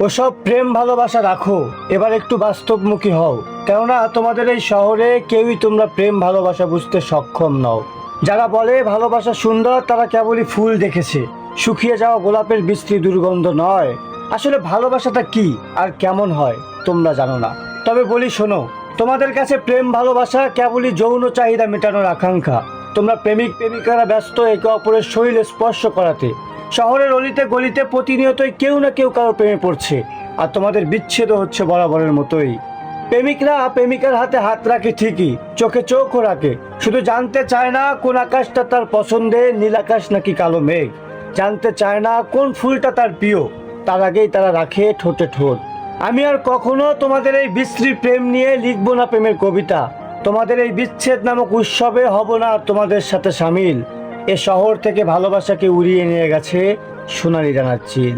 ওসব প্রেম ভালোবাসা রাখো, এবার একটু বাস্তবমুখী হও। কেননা তোমাদের এই শহরে কেউই তোমরা প্রেম ভালোবাসা বুঝতে সক্ষম নও। যারা বলে ভালোবাসা সুন্দর, তারা কেবলই ফুল দেখেছে, শুকিয়ে যাওয়া গোলাপের বিশ্রী দুর্গন্ধ নয়। আসলে ভালোবাসাটা কি আর কেমন হয় তোমরা জানো না। তবে বলি শোনো, তোমাদের কাছে প্রেম ভালোবাসা কেবলই যৌন চাহিদা মেটানোর আকাঙ্ক্ষা। তোমরা প্রেমিক প্রেমিকারা ব্যস্ত একে অপরের শরীরে স্পর্শ করাতে। শহরের অলিতে গলিতে প্রতিনিয়তই কেউ না কেউ কারো প্রেমে পড়ছে, আর তোমাদের বিচ্ছেদ হচ্ছে বরাবরের মতোই। প্রেমিকরা প্রেমিকার হাতে হাত রাখে ঠিকই, চোখে চোখও রাখে, শুধু জানতে চায় না কোন আকাশটা তার পছন্দের, নীল আকাশ নাকি কালো মেঘ। জানতে চায় না কোন ফুলটা তার প্রিয়, তার আগেই তারা রাখে ঠোঁটে ঠোঁট। আমি আর কখনো তোমাদের এই বিশ্রী প্রেম নিয়ে লিখবো না প্রেমের কবিতা। তোমাদের এই বিচ্ছেদ নামক উৎসবে হব না আর তোমাদের সাথে সামিল। এ শহর থেকে ভালোবাসাকে উড়িয়ে নিয়ে গেছে সোনালি রানার চিল।